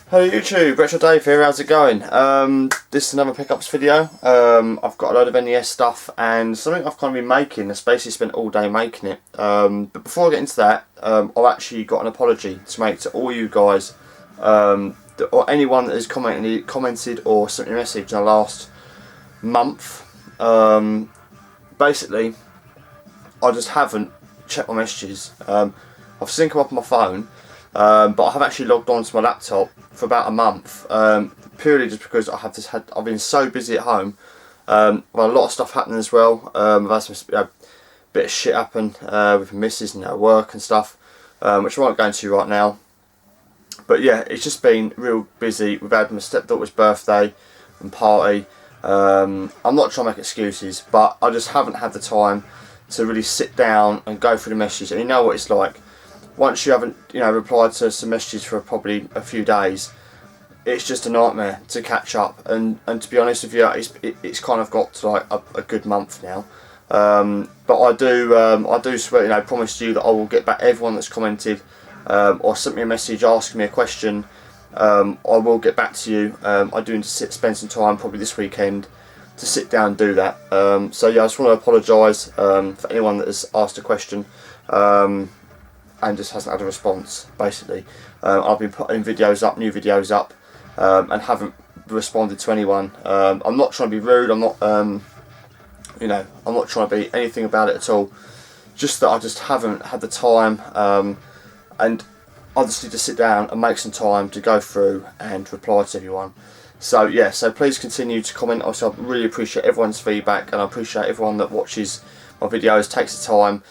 Hello YouTube, Retro Dave here, how's it going? This is another pickups video. I've got a load of NES stuff and something I've kind of been making. I've basically spent all day making it. But before I get into that, I've actually got an apology to make to all you guys, or anyone that has commented or sent me a message in the last month. Basically, I just haven't checked my messages. I've synced them up on my phone. But I have actually logged on to my laptop for about a month, purely just because I've been so busy at home. Well, a lot of stuff happening as well. I've had some bit of shit happen with my missus and her work and stuff, which I won't go into right now. But yeah, it's just been real busy. We've had my stepdaughter's birthday and party. I'm not trying to make excuses, but I just haven't had the time to really sit down and go through the messages. And you know what it's like. Once you haven't, replied to some messages for probably a few days, it's just a nightmare to catch up. And to be honest with you, it's kind of got to like a good month now. But I do swear, promise you that I will get back everyone that's commented or sent me a message asking me a question. I will get back to you. I do need to spend some time probably this weekend to sit down and do that. So yeah, I just want to apologise for anyone that has asked a question. And just hasn't had a response, basically. I've been putting new videos up, and haven't responded to anyone. I'm not trying to be rude, I'm not trying to be anything about it at all. Just that I just haven't had the time, and I just need to sit down and make some time to go through and reply to everyone. So yeah, so please continue to comment. Also, I really appreciate everyone's feedback, and I appreciate everyone that watches my videos, takes the time.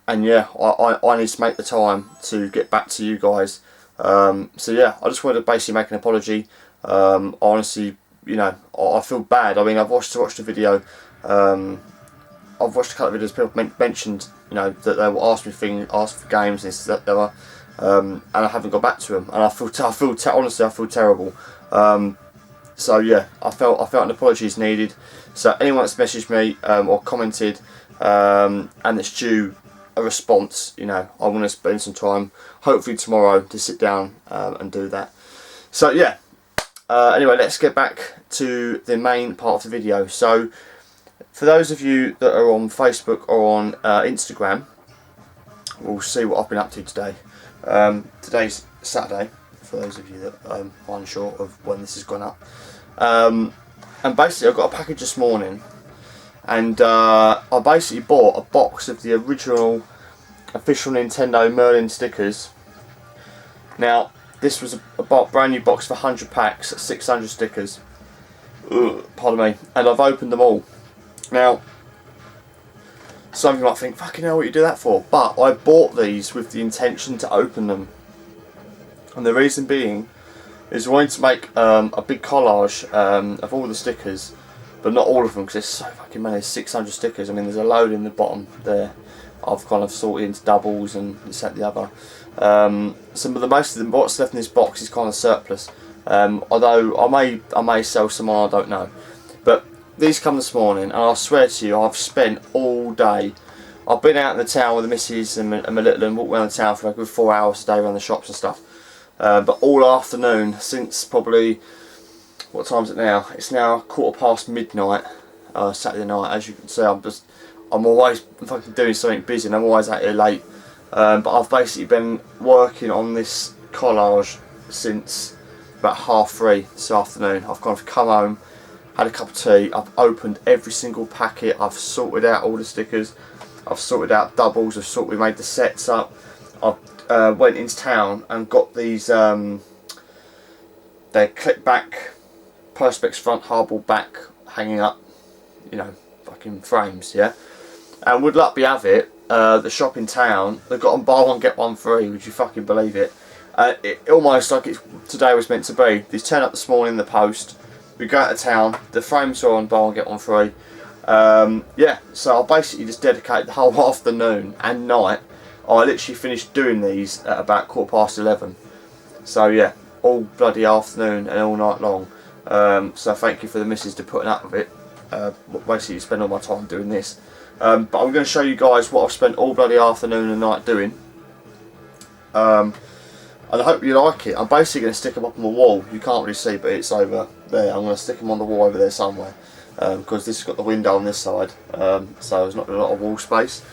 And yeah, I need to make the time to get back to you guys. So yeah, I just wanted to basically make an apology. Honestly, I feel bad. I mean, I've watched the video. I've watched a couple of videos. People mentioned, that they will ask for games, this, that, the other, and I haven't got back to them. And honestly, I feel terrible. So yeah, I felt an apology is needed. So anyone that's messaged me or commented, and it's due a response, I want to spend some time, hopefully tomorrow, to sit down and do that. So yeah, anyway, let's get back to the main part of the video. So for those of you that are on Facebook or on Instagram, we'll see what I've been up to today. Today's Saturday, for those of you that are unsure of when this has gone up. And basically I got a package this morning, and I basically bought a box of the original official Nintendo Merlin stickers. Now this was a brand new box for 100 packs, 600 stickers. Ugh, pardon me. And I've opened them all. Now some of you might think, fucking hell, what you do that for? But I bought these with the intention to open them, and the reason being is I wanted to make a big collage of all the stickers, but not all of them, because there's so fucking many. There's 600 stickers. I mean, there's a load in the bottom there. I've kind of sorted into doubles and this, that, the other. Most of what's left in this box is kind of surplus. Although I may sell some on, I don't know. But these come this morning, and I swear to you, I've spent all day. I've been out in the town with the missus and my little one, walked around the town for like a good 4 hours a day around the shops and stuff. But all afternoon, since probably, what time is it now? It's now midnight, Saturday night. As you can see, I'm always fucking doing something busy, and I'm always out here late. But I've basically been working on this collage since about 3:30 this afternoon. I've kind of come home, had a cup of tea, I've opened every single packet, I've sorted out all the stickers, I've sorted out doubles, we made the sets up. I've went into town and got these, they're clip back, perspex front, hardboard back, hanging up, fucking frames, yeah. And would luck be have it, the shop in town, they've got them buy one get one free. Would you fucking believe it? It almost like today was meant to be. These turned up this morning in the post. We go out of town, the frames are on buy one get one free. Yeah, so I basically just dedicated the whole afternoon and night. I literally finished doing these at about 11:15. So yeah, all bloody afternoon and all night long. So thank you for the missus to putting up with it. Basically spend all my time doing this. But I'm going to show you guys what I've spent all bloody afternoon and night doing. and I hope you like it. I'm basically going to stick them up on the wall. You can't really see, but it's over there. I'm going to stick them on the wall over there somewhere, because this has got the window on this side, so there's not a lot of wall space.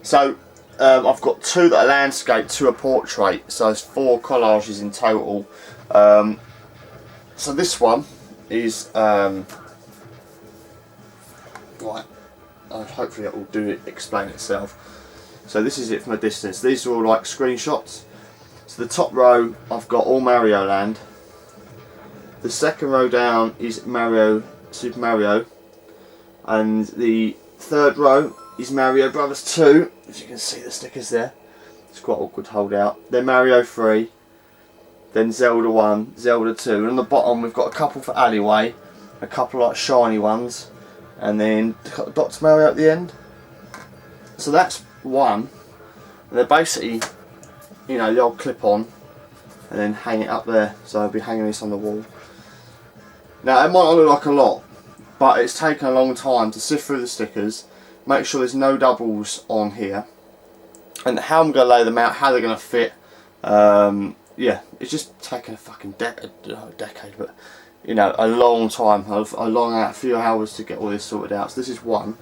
So I've got 2 that are landscape, 2 are portrait, so there's 4 collages in total. So this one is right. Hopefully it will explain itself. So this is it from a distance. These are all like screenshots. So the top row I've got all Mario Land. The second row down is Super Mario, and the third row is Mario Brothers 2. As you can see the stickers there. It's quite awkward to hold out. Then Mario 3. Then Zelda 1, Zelda 2. And on the bottom we've got a couple for Alleyway, a couple like shiny ones, and then Dr. Mario at the end. So that's one. And they're basically, you know, the old clip on and then hang it up there. So I'll be hanging this on the wall. Now it might not look like a lot, but it's taken a long time to sift through the stickers, make sure there's no doubles on here, and how I'm going to lay them out, how they're going to fit. Yeah, it's just taken a fucking decade, but you know, a long time, a few hours to get all this sorted out. So this is one.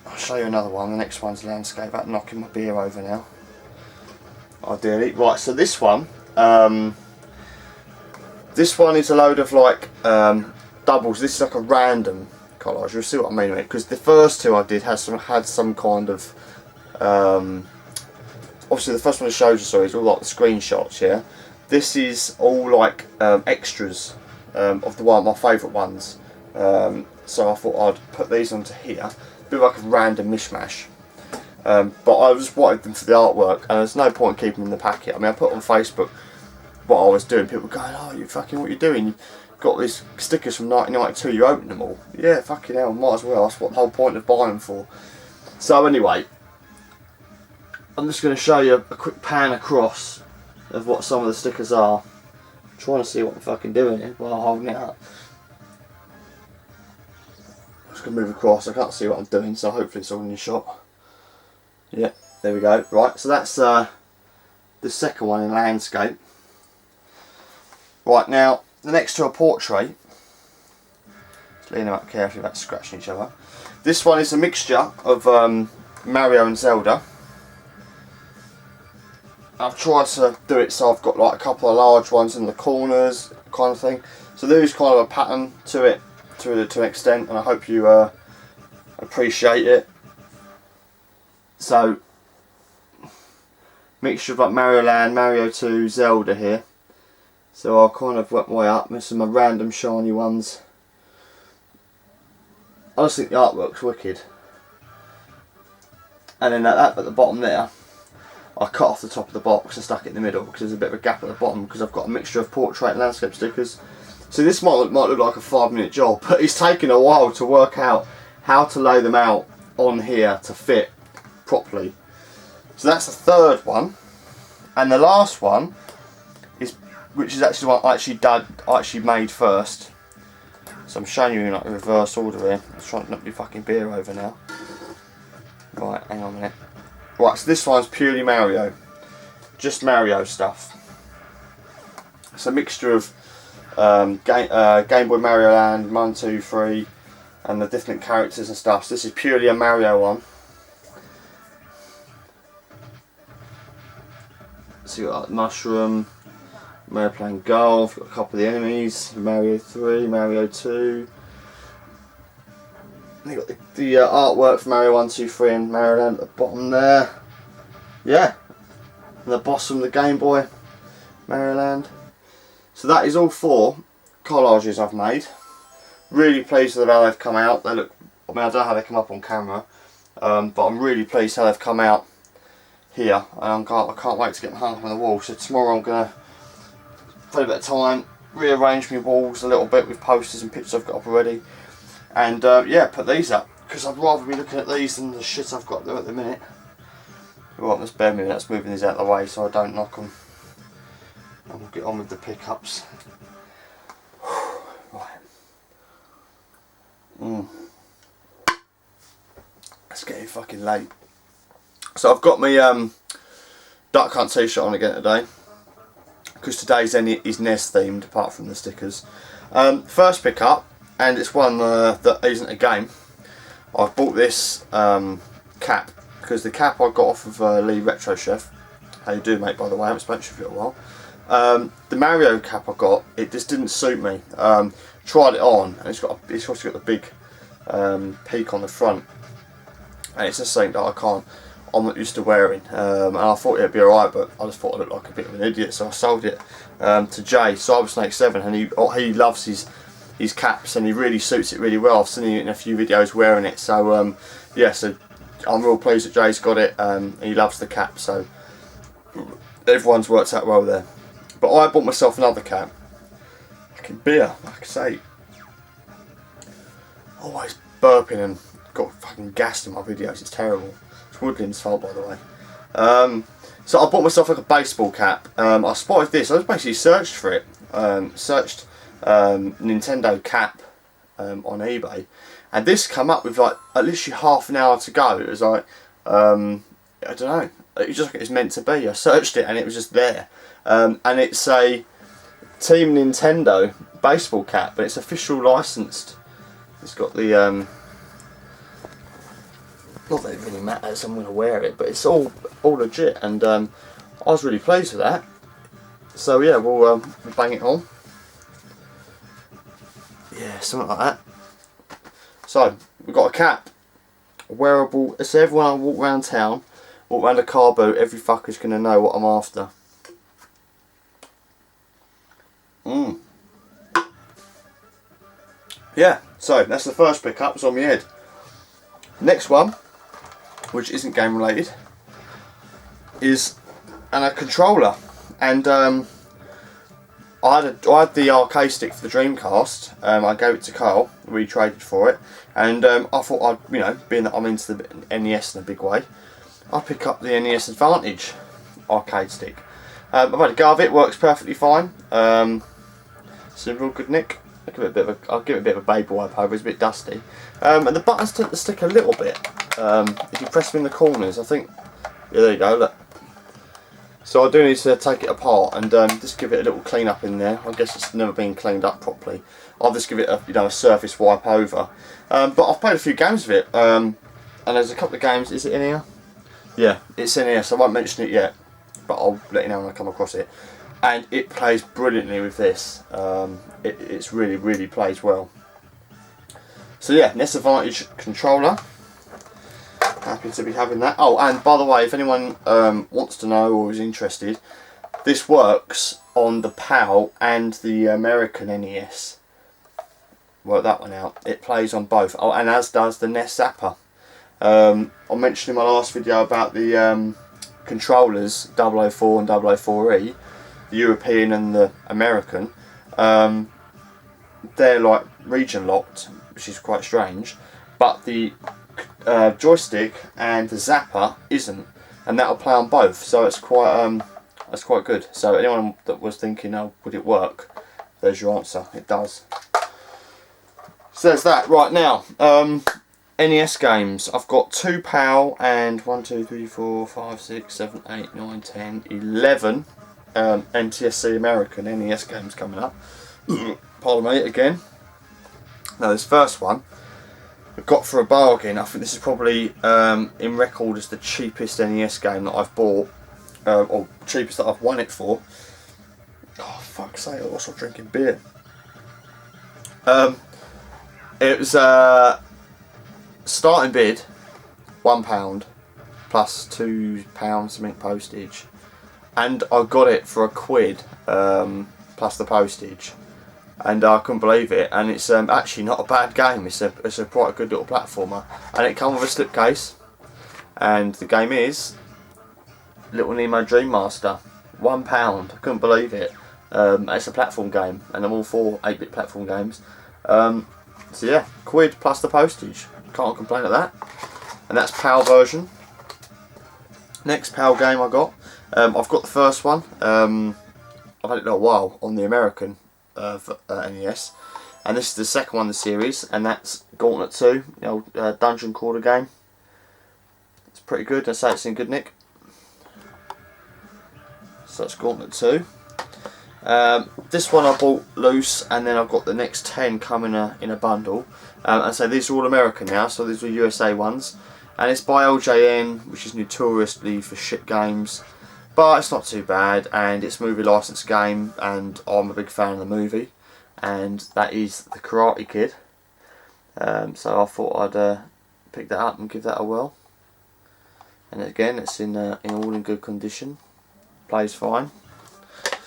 I'll show you another one. The next one's landscape. I'm knocking my beer over now. Ideally, right. So this one is a load of like doubles. This is like a random collage. You'll see what I mean with it, because the first 2 I did had some kind of obviously the first one I showed you, sorry, is all like the screenshots, yeah. This is all like extras of my favourite ones. So I thought I'd put these onto here. A bit like a random mishmash. But I just wanted them for the artwork, and there's no point in keeping them in the packet. I mean, I put on Facebook what I was doing. People going, "Oh, you fucking, what are you doing? You've got these stickers from 1992, you open them all." Yeah, fucking hell, might as well. That's what the whole point of buying them for. So anyway, I'm just going to show you a quick pan across of what some of the stickers are. I'm trying to see what I'm fucking doing here while holding it up. I'm just going to move across. I can't see what I'm doing, so hopefully it's all in your shot. Yeah, there we go. Right, so that's the second one in landscape. Right, now the next 2 are portrait. Just lean them up carefully without scratching each other. This one is a mixture of Mario and Zelda. I've tried to do it so I've got like a couple of large ones in the corners, kind of thing. So there is kind of a pattern to it, to an extent, and I hope you appreciate it. So, mixture of like Mario Land, Mario 2, Zelda here. So I'll kind of work my way up with some of my random shiny ones. I just think the artwork's wicked. And then at the bottom there, I cut off the top of the box and stuck it in the middle because there's a bit of a gap at the bottom because I've got a mixture of portrait and landscape stickers. So this might look like a 5-minute job, but it's taken a while to work out how to lay them out on here to fit properly. So that's the third one, and the last one is, which is actually one I actually made first. So I'm showing you in like reverse order here. I'm trying to knock my fucking beer over now. Right, hang on a minute. Right, so this one's purely Mario, just Mario stuff. It's a mixture of Game Boy Mario Land 1, 2, 3, and the different characters and stuff. So this is purely a Mario one. So you've got like Mushroom, Mario playing golf, got a couple of the enemies, Mario 3, Mario 2. And you've got the artwork for Mario 1, 2, 3 and Mario Land at the bottom there. Yeah. And the boss from the Game Boy Mario Land. So that is all 4 collages I've made. Really pleased with how they've come out. They look, I mean, I don't know how they come up on camera, but I'm really pleased how they've come out here. And I can't wait to get them hung up on the wall. So tomorrow I'm going to take a bit of time, rearrange my walls a little bit with posters and pictures I've got up already, and yeah, put these up because I'd rather be looking at these than the shit I've got there at the minute. Right, let's bear me, that's moving these out of the way so I don't knock them, and we'll get on with the pickups. Right. It's getting fucking late. So I've got my Duck Hunt t-shirt on again today, because today's is NES themed apart from the stickers. First pickup, and it's one that isn't a game. I've bought this cap because the cap I got off of Lee Retro Chef. How you do, mate? By the way, I haven't spoken to you for a little while. The Mario cap I got, it just didn't suit me. Tried it on, and it's also got the big peak on the front, and it's just something that I'm not used to wearing. And I thought it'd be alright, but I just thought I looked like a bit of an idiot, so I sold it to Jay, Cybersnake7, and he loves his caps, and he really suits it really well. I've seen him in a few videos wearing it, so yeah, so I'm real pleased that Jay's got it. He loves the cap, so everyone's worked out well there. But I bought myself another cap. Fucking beer, like I say. Always burping and got fucking gassed in my videos, it's terrible. It's Woodland's fault, by the way. So I bought myself like a baseball cap. I spotted this, I just basically searched for it. Searched Nintendo cap on eBay, and this come up with like literally half an hour to go. It was like, I don't know, it was just like it's meant to be. I searched it and it was just there. And it's a Team Nintendo baseball cap, but it's official licensed. It's got the not that it really matters, I'm going to wear it, but it's all legit, and I was really pleased with that. So yeah, we'll bang it on. Yeah, something like that. So we've got a cap, a wearable. So everyone I walk around town, walk around a car boot, every fucker's going to know what I'm after. Yeah, so that's the first pickup, it's on my head. Next one, which isn't game related, is a controller. And I had the arcade stick for the Dreamcast. I gave it to Carl, we traded for it, and I thought I'd, you know, being that I'm into the NES in a big way, I'll pick up the NES Advantage arcade stick. I've had a go of it, works perfectly fine. It's a real good nick. I'll give it a bit of a baby wipe over, it's a bit dusty. And the buttons tend to stick a little bit. If you press them in the corners, I think, yeah, there you go, look. So I do need to take it apart and just give it a little clean up in there. I guess it's never been cleaned up properly. I'll just give it a, a surface wipe over. But I've played a few games with it, and there's a couple of games. Is it in here? Yeah, it's in here, so I won't mention it yet, but I'll let you know when I come across it. And it plays brilliantly with this. It's really plays well. So yeah, NES Advantage controller. Happy to be having that. Oh, and by the way, if anyone wants to know or is interested, this works on the PAL and the American NES. Work that one out. It plays on both. Oh, and as does the NES Zapper. I mentioned in my last video about the controllers 004 and 004E, the European and the American. They're like region locked, which is quite strange, but the joystick and the zapper isn't, and that'll play on both, so it's quite good. So anyone that was thinking, oh, would it work, there's your answer, it does. So there's that. Right now, NES games, I've got 2 PAL and 1, 2, 3, 4, 5, 6, 7, 8, 9, 10, 11 NTSC American NES games coming up. Pardon me again. Now this first one I got for a bargain. I think this is probably in record as the cheapest NES game that I've bought, or cheapest that I've won it for. Oh fuck's sake, I was also drinking beer. It was starting bid £1 plus £2 something postage, and I got it for £1 plus the postage, and I couldn't believe it. And it's actually not a bad game. It's a quite a good little platformer, and it comes with a slipcase, and the game is Little Nemo Dream Master. £1. I couldn't believe it. It's a platform game, and I'm all for 8-bit platform games. So yeah, £1 plus the postage. Can't complain at that. And that's PAL version. Next PAL game I got. I've got the first one. I've had it a while on the American NES, and this is the second one in the series, and that's Gauntlet 2, the old dungeon crawler game. It's pretty good. I say it's in good nick. So that's Gauntlet 2. This one I bought loose, and then I've got the next 10 coming in a bundle. And so these are all American now, so these are USA ones. And it's by LJN, which is notoriously for shit games. But it's not too bad, and it's a movie licensed game, and I'm a big fan of the movie. And that is The Karate Kid. So I thought I'd pick that up and give that a whirl. And again, it's in all in good condition. Plays fine.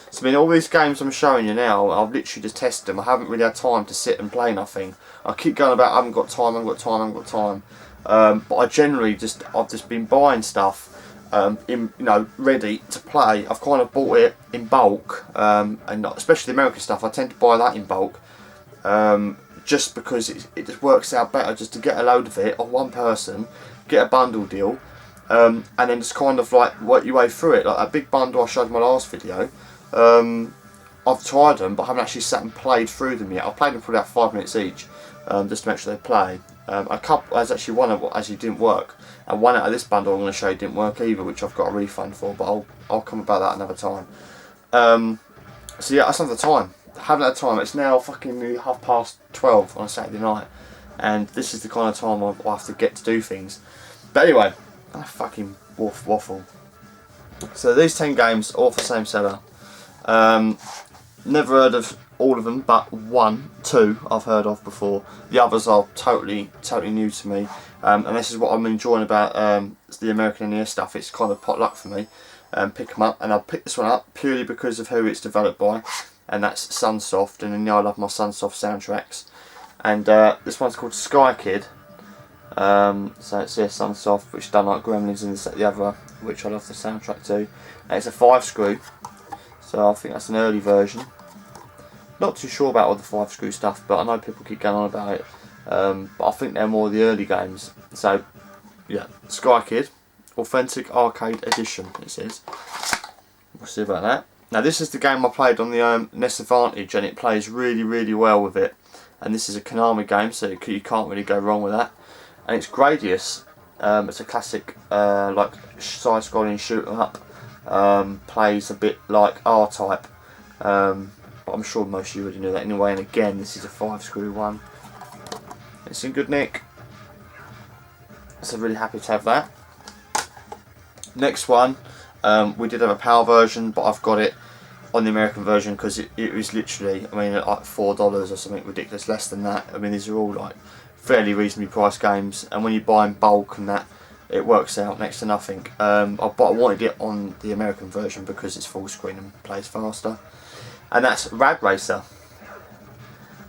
So I mean, all these games I'm showing you now, I've literally just tested them. I haven't really had time to sit and play nothing. I keep going about, I haven't got time, I haven't got time, I haven't got time. But I generally I've just been buying stuff, ready to play. I've kind of bought it in bulk, and especially the American stuff. I tend to buy that in bulk, just because it just works out better just to get a load of it on one person, get a bundle deal, and then just kind of like work your way through it. Like that big bundle I showed in my last video. I've tried them, but I haven't actually sat and played through them yet. I've played them for about 5 minutes each, just to make sure they play. A couple, there's actually one that actually didn't work, and one out of this bundle I'm going to show you didn't work either, which I've got a refund for, but I'll come about that another time. So yeah, that's another time. I haven't had time. It's now fucking 12:30 on a Saturday night, and this is the kind of time I have to get to do things. But anyway, I fucking waffle. So these 10 games, all for the same seller. Never heard of all of them, but 2 I've heard of before. The others are totally new to me, and this is what I'm enjoying about the American NES stuff. It's kind of potluck for me. Pick them up, and I'll pick this one up purely because of who it's developed by, and that's Sunsoft. And I love my Sunsoft soundtracks. And this one's called Sky Kid. So it's Sunsoft, which done like Gremlins and the other, which I love the soundtrack to. And it's a 5-screw. So I think that's an early version. Not too sure about all the 5-screw stuff, but I know people keep going on about it. But I think they're more the early games. So yeah, Sky Kid, Authentic Arcade Edition, it says. We'll see about that. Now this is the game I played on the NES Advantage, and it plays really well with it. And this is a Konami game, so you can't really go wrong with that. And it's Gradius. It's a classic like side-scrolling shoot 'em up. Plays a bit like R-Type, but I'm sure most of you already know that anyway. And again, this is a 5-screw one. It's in good nick, so really happy to have that. Next one, we did have a PAL version, but I've got it on the American version because it was literally, I mean, like $4 or something ridiculous, less than that. I mean, these are all like fairly reasonably priced games, and when you buy in bulk and that, it works out next to nothing. But I wanted it on the American version because it's full screen and plays faster. And that's Rad Racer.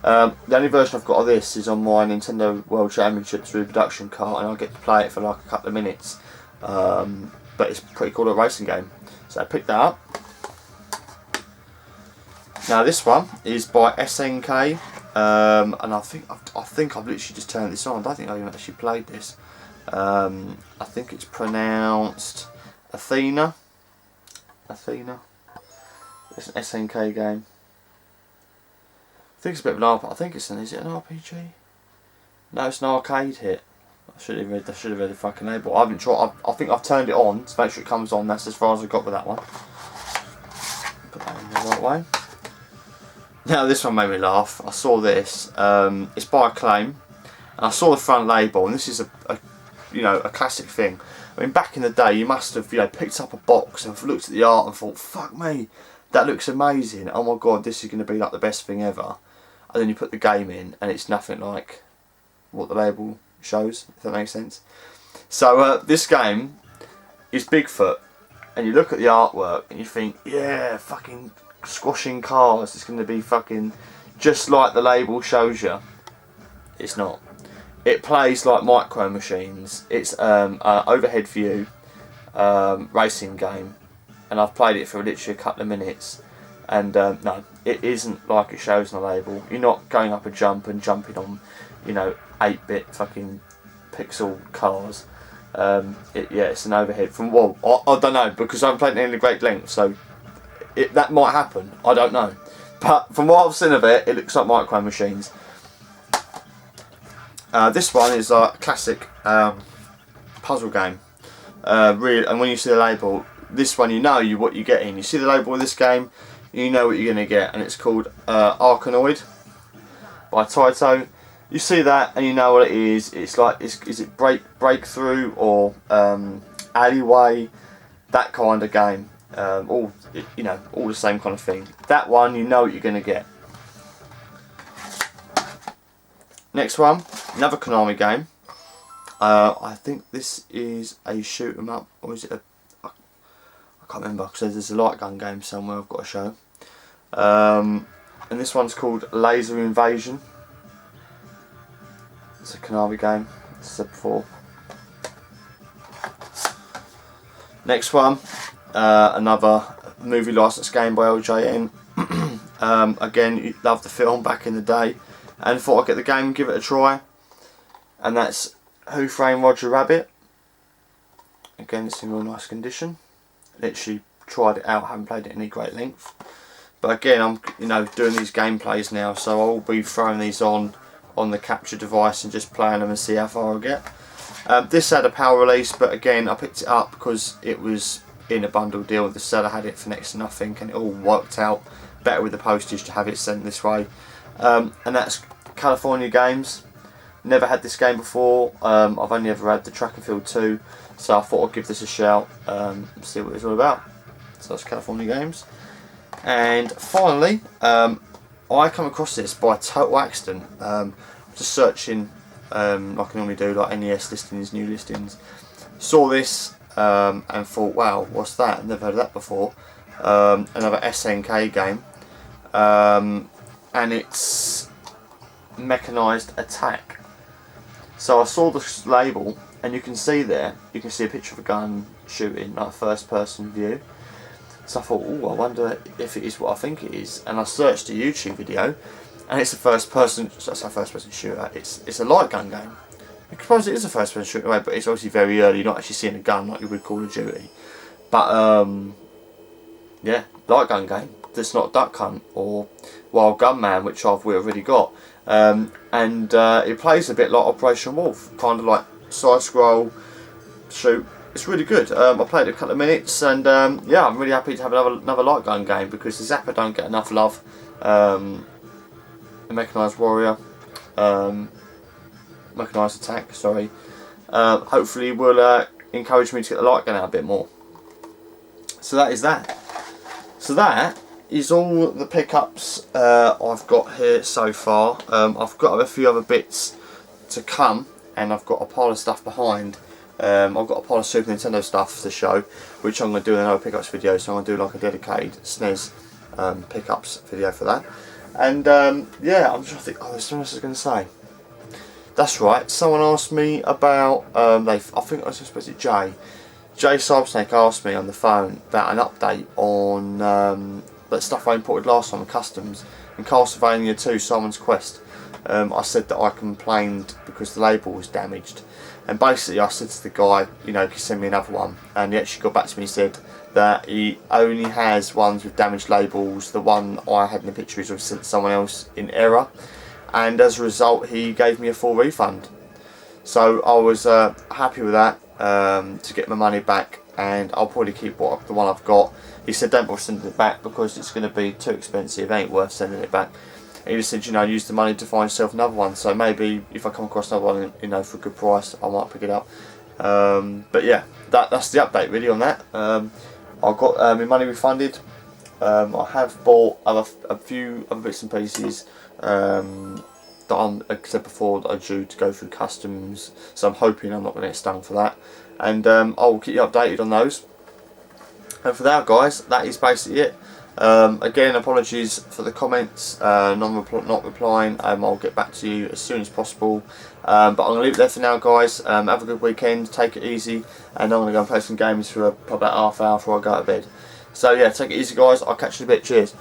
The only version I've got of this is on my Nintendo World Championships reproduction cart, and I'll get to play it for like a couple of minutes. But it's pretty cool, a racing game. So I picked that up. Now this one is by SNK, and I think I've literally just turned this on. I don't think I've even actually played this. I think it's pronounced Athena. It's an SNK game. I think it's a bit of an RPG. I think is it an RPG? No, it's an arcade hit. I should have read the fucking label. I haven't tried. I think I've turned it on to make sure it comes on. That's as far as I got with that one. Put that in the right way. Now this one made me laugh. I saw this. It's by Acclaim, and I saw the front label, and this is a classic thing. I mean, back in the day, you must have picked up a box and looked at the art and thought, "Fuck me, that looks amazing! Oh my god, this is going to be like the best thing ever." And then you put the game in, and it's nothing like what the label shows. If that makes sense. So this game is Bigfoot, and you look at the artwork and you think, "Yeah, fucking squashing cars. It's going to be fucking just like the label shows you." It's not. It plays like Micro Machines. It's an overhead view racing game, and I've played it for literally a couple of minutes, and no, it isn't like it shows on the label. You're not going up a jump and jumping on 8-bit fucking pixel cars. It's an overhead from, well, I don't know, because I haven't played it in great length, so that might happen, I don't know, but from what I've seen of it, it looks like Micro Machines. This one is a classic puzzle game. Really, and when you see the label, this one, you know what you're getting. You see the label of this game, you know what you're going to get, and it's called Arkanoid by Taito. You see that and you know what it is. It's like, is it breakthrough or alleyway, that kind of game. All, you know, all the same kind of thing. That one, you know what you're going to get. Next one, another Konami game. I think this is a shoot 'em up, or is it a? I can't remember because there's a light gun game somewhere I've got to show. And this one's called Laser Invasion. It's a Konami game, as I said before. Next one, another movie license game by LJN. Again, you loved the film back in the day, and thought I'd get the game and give it a try. And that's Who Framed Roger Rabbit. Again, it's in real nice condition. Literally tried it out, haven't played it any great length. But again, I'm doing these gameplays now, so I'll be throwing these on the capture device and just playing them and see how far I get. This had a PAL release, but again, I picked it up because it was in a bundle deal. The seller had it for next to nothing, and it all worked out better with the postage to have it sent this way. And that's California Games. Never had this game before. I've only ever had the Track and Field 2, so I thought I'd give this a shout, see what it's all about. So that's California Games. And finally, I come across this by total accident. Just searching like I normally do, like NES listings, new listings. Saw this and thought, wow, what's that? Never heard of that before. Another SNK game, and it's Mechanized Attack. So I saw the label, and you can see there, you can see a picture of a gun shooting, like first person view. So I thought, oh, I wonder if it is what I think it is. And I searched a YouTube video, and it's a first person shooter. It's a light gun game. I suppose it is a first person shooter, but it's obviously very early. You're not actually seeing a gun like you would Call of Duty. But yeah, light gun game. That's not Duck Hunt or Wild Gunman, which we've already got. And it plays a bit like Operation Wolf, kind of like side scroll shoot. It's really good. I played it a couple of minutes, and yeah, I'm really happy to have another light gun game, because the Zapper don't get enough love. The Mechanized Warrior, Mechanized Attack, sorry. Hopefully will encourage me to get the light gun out a bit more. So that is that. So that is all the pickups I've got here so far. I've got a few other bits to come, and I've got a pile of stuff behind. I've got a pile of Super Nintendo stuff to show, which I'm going to do in another pickups video, so I'm going to do like a dedicated SNES pickups video for that. And yeah, I'm just thinking, oh, there's something else I was going to say. That's right, someone asked me about, I think I was supposed to Jay Cybersnake asked me on the phone about an update on that stuff I imported last time in customs, in Castlevania 2 Simon's Quest. I said that I complained because the label was damaged, and basically I said to the guy, you know, can you send me another one? And he actually got back to me and said that he only has ones with damaged labels. The one I had in the picture is sent to someone else in error, and as a result he gave me a full refund. So I was happy with that, to get my money back, and I'll probably keep the one I've got. He said don't bother sending it back because it's going to be too expensive, it ain't worth sending it back. He just said, you know, use the money to find yourself another one. So maybe if I come across another one, you know, for a good price, I might pick it up. But yeah, that's the update really on that. I got my money refunded. I have bought a few other bits and pieces that like I said before, that are due to go through customs. So I'm hoping I'm not going to get stung for that. And I'll keep you updated on those. And for now, guys, that is basically it. Again, apologies for the comments, not replying. I'll get back to you as soon as possible. But I'm going to leave it there for now, guys. Have a good weekend, take it easy, and I'm going to go and play some games for probably about half hour before I go to bed. So yeah, take it easy, guys. I'll catch you in a bit. Cheers.